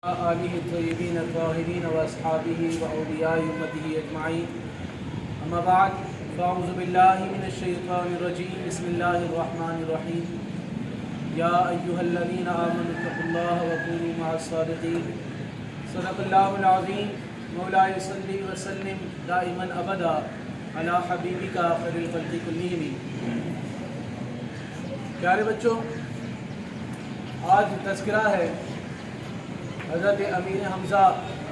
آلہ الطیبین الطاہرین واصحابہ واولیاء امتہ اجمعین اما بعد فاعوذ باللہ من الشیطان الرجیم بسم اللہ الرحمن الرحیم یا ایہا الذین آمنوا اتقوا اللہ وکونوا مع الصادقین صدق اللہ العظیم مولاي صلی وسلم دائما ابدا علی حبیبک خیر الخلق کلہم۔ پیارے بچوں، آج تذکرہ ہے حضرت امیر حمزہ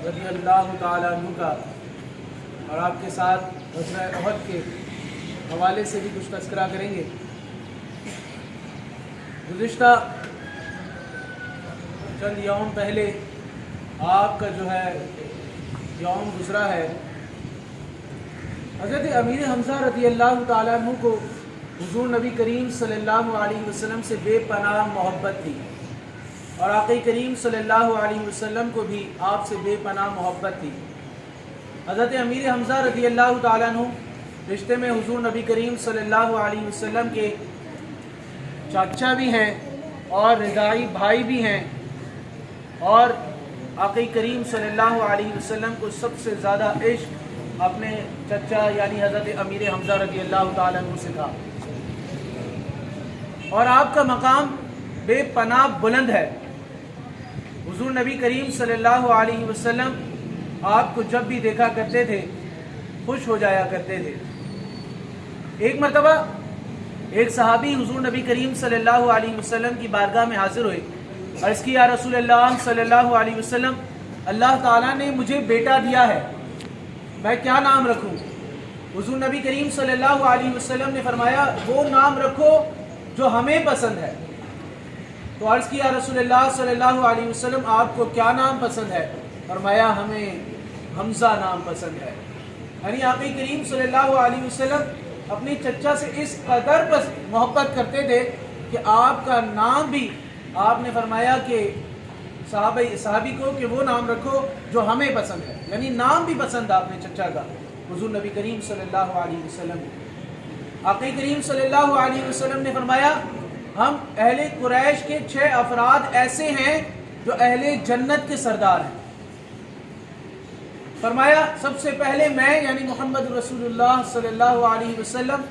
رضی اللہ تعالیٰ عنہ کا، اور آپ کے ساتھ غزوہ احد کے حوالے سے بھی کچھ تذکرہ کریں گے۔ گزشتہ چند یوم پہلے آپ کا جو ہے یوم گزرا ہے۔ حضرت امیر حمزہ رضی اللہ تعالیٰ عنہ کو حضور نبی کریم صلی اللہ علیہ وسلم سے بے پناہ محبت تھی، اور آقا کریم صلی اللہ علیہ وسلم کو بھی آپ سے بے پناہ محبت تھی۔ حضرت امیر حمزہ رضی اللہ تعالیٰ عنہ رشتے میں حضور نبی کریم صلی اللہ علیہ وسلم کے چاچا بھی ہیں اور رضائی بھائی بھی ہیں، اور آقا کریم صلی اللہ علیہ وسلم کو سب سے زیادہ عشق اپنے چچا یعنی حضرت امیر حمزہ رضی اللہ تعالیٰ عنہ سے تھا، اور آپ کا مقام بے پناہ بلند ہے۔ حضور نبی کریم صلی اللہ علیہ وسلم آپ کو جب بھی دیکھا کرتے تھے خوش ہو جایا کرتے تھے۔ ایک مرتبہ ایک صحابی حضور نبی کریم صلی اللہ علیہ وسلم کی بارگاہ میں حاضر ہوئے، عرض کی، یا رسول اللہ صلی اللہ علیہ وسلم، اللہ تعالیٰ نے مجھے بیٹا دیا ہے، میں کیا نام رکھوں؟ حضور نبی کریم صلی اللہ علیہ وسلم نے فرمایا، وہ نام رکھو جو ہمیں پسند ہے۔ تو عرض کیا، رسول اللہ صلی اللہ علیہ وسلم، آپ کو کیا نام پسند ہے؟ فرمایا، ہمیں حمزہ نام پسند ہے۔ یعنی آقا کریم صلی اللہ علیہ وسلم اپنی چچا سے اس قدر محبت کرتے تھے کہ آپ کا نام بھی آپ نے فرمایا کہ صحابی کو کہ وہ نام رکھو جو ہمیں پسند ہے، یعنی نام بھی پسند آپ نے چچا کا حضور نبی کریم صلی اللہ علیہ وسلم۔ آقا کریم صلی اللہ علیہ وسلم نے فرمایا، ہم اہل قریش کے 6 افراد ایسے ہیں جو اہل جنت کے سردار ہیں۔ فرمایا، سب سے پہلے میں یعنی محمد رسول اللہ صلی اللہ علیہ وسلم،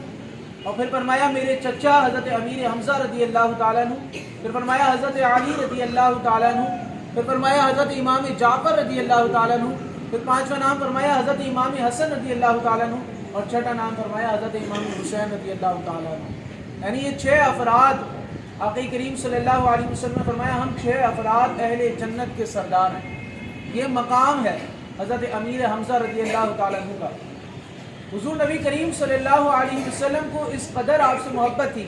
اور پھر فرمایا میرے چچا حضرت امیر حمزہ رضی اللہ تعالیٰ عنہ، پھر فرمایا حضرت علی رضی اللہ تعالیٰ عنہ، پھر فرمایا حضرت امام جعفر رضی اللہ تعالیٰ عنہ، پھر 5واں نام فرمایا حضرت امام حسن رضی اللہ تعالیٰ عنہ، اور 6واں نام فرمایا حضرت امام حسین رضی اللہ تعالیٰ عنہ۔ یعنی یہ 6 افراد آقا کریم صلی اللہ علیہ وسلم نے فرمایا، ہم 6 افراد اہل جنت کے سردار ہیں۔ یہ مقام ہے حضرت امیر حمزہ رضی اللہ تعالیٰ عنہ کا۔ حضور نبی کریم صلی اللہ علیہ وسلم کو اس قدر آپ سے محبت تھی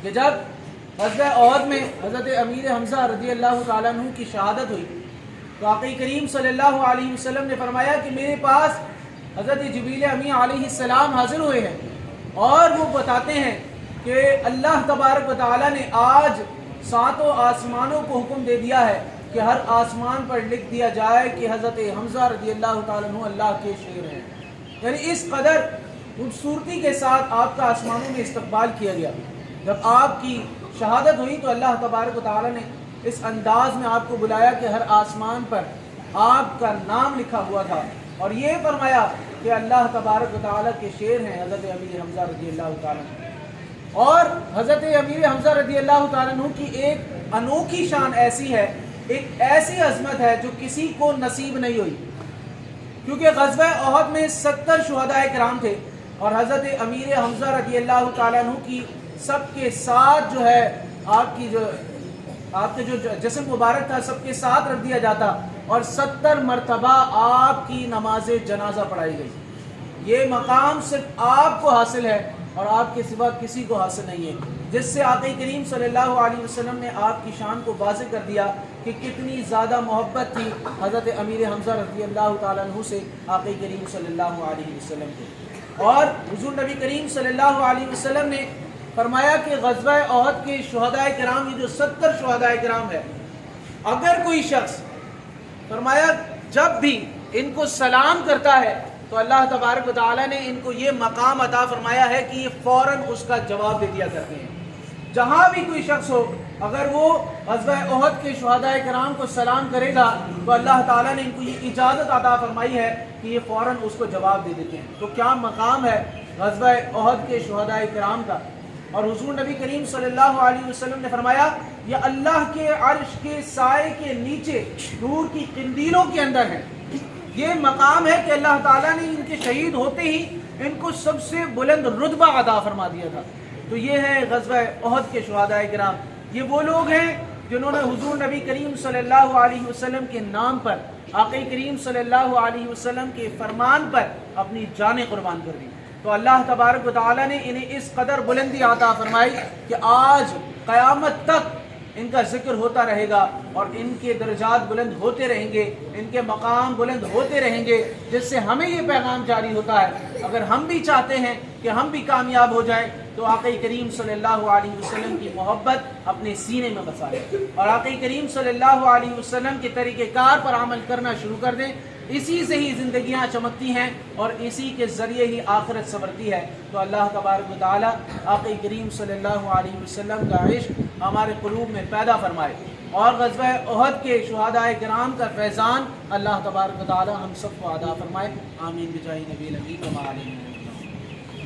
کہ جب غزوہ احد میں حضرت امیر حمزہ رضی اللہ تعالیٰ عنہ کی شہادت ہوئی تو آقا کریم صلی اللہ علیہ وسلم نے فرمایا کہ میرے پاس حضرت جبریل امی علیہ السلام حاضر ہوئے ہیں، اور وہ بتاتے ہیں کہ اللہ تبارک و تعالیٰ نے آج 7 آسمانوں کو حکم دے دیا ہے کہ ہر آسمان پر لکھ دیا جائے کہ حضرت حمزہ رضی اللہ تعالیٰ عنہ اللہ کے شیر ہیں۔ یعنی اس قدر خوبصورتی کے ساتھ آپ کا آسمانوں میں استقبال کیا گیا۔ جب آپ کی شہادت ہوئی تو اللہ تبارک و تعالیٰ نے اس انداز میں آپ کو بلایا کہ ہر آسمان پر آپ کا نام لکھا ہوا تھا، اور یہ فرمایا کہ اللہ تبارک و تعالیٰ کے شیر ہیں حضرت امیر حمزہ رضی اللہ تعالیٰ عنہ۔ اور حضرت امیر حمزہ رضی اللہ تعالیٰ عنہ کی ایک انوکھی شان ایسی ہے، ایک ایسی عظمت ہے جو کسی کو نصیب نہیں ہوئی، کیونکہ غزوہ احد میں 70 شہداء کرام تھے، اور حضرت امیر حمزہ رضی اللہ تعالیٰ عنہ کی سب کے ساتھ جو ہے آپ کے جو جسم مبارک تھا سب کے ساتھ رکھ دیا جاتا، اور 70 مرتبہ آپ کی نماز جنازہ پڑھائی گئی۔ یہ مقام صرف آپ کو حاصل ہے اور آپ کے سوا کسی کو حاصل نہیں ہے، جس سے آقا کریم صلی اللہ علیہ وسلم نے آپ کی شان کو واضح کر دیا کہ کتنی زیادہ محبت تھی حضرت امیر حمزہ رضی اللہ تعالیٰ عنہ سے آقا کریم صلی اللہ علیہ وسلم کو۔ اور حضور نبی کریم صلی اللہ علیہ وسلم نے فرمایا کہ غزوہ احد کے شہداء کرام، یہ جو 70 شہداء کرام ہے، اگر کوئی شخص فرمایا جب بھی ان کو سلام کرتا ہے تو اللہ تبارک و تعالیٰ نے ان کو یہ مقام عطا فرمایا ہے کہ یہ فوراً اس کا جواب دے دیا کرتے ہیں۔ جہاں بھی کوئی شخص ہو اگر وہ غزوہ احد کے شہداء کرام کو سلام کرے گا تو اللہ تعالیٰ نے ان کو یہ اجازت عطا فرمائی ہے کہ یہ فوراً اس کو جواب دے دیتے ہیں۔ تو کیا مقام ہے غزوہ احد کے شہداء کرام کا۔ اور حضور نبی کریم صلی اللہ علیہ وسلم نے فرمایا یہ اللہ کے عرش کے سائے کے نیچے نور کی قندیلوں کے اندر ہے۔ یہ مقام ہے کہ اللہ تعالیٰ نے ان کے شہید ہوتے ہی ان کو سب سے بلند رتبہ عطا فرما دیا تھا۔ تو یہ ہے غزوہ احد کے شہداء کرام۔ یہ وہ لوگ ہیں جنہوں نے حضور نبی کریم صلی اللہ علیہ وسلم کے نام پر، آقا کریم صلی اللہ علیہ وسلم کے فرمان پر اپنی جانیں قربان کر دی۔ تو اللہ تبارک و تعالیٰ نے انہیں اس قدر بلندی عطا فرمائی کہ آج قیامت تک ان کا ذکر ہوتا رہے گا اور ان کے درجات بلند ہوتے رہیں گے، ان کے مقام بلند ہوتے رہیں گے، جس سے ہمیں یہ پیغام جاری ہوتا ہے اگر ہم بھی چاہتے ہیں کہ ہم بھی کامیاب ہو جائیں تو آقا کریم صلی اللہ علیہ وسلم کی محبت اپنے سینے میں بسا لیں اور آقا کریم صلی اللہ علیہ وسلم کے طریقہ کار پر عمل کرنا شروع کر دیں۔ اسی سے ہی زندگیاں چمکتی ہیں اور اسی کے ذریعے ہی آخرت سنورتی ہے۔ تو اللہ تبارک و تعالیٰ آقا کریم صلی اللہ علیہ وسلم کا عشق ہمارے قلوب میں پیدا فرمائے اور غزوہ احد کے شہداء کرام کا فیضان اللہ تبارک و تعالیٰ ہم سب کو عطا فرمائے۔ آمین بجاہ نبی الامین و علیہ وسلم۔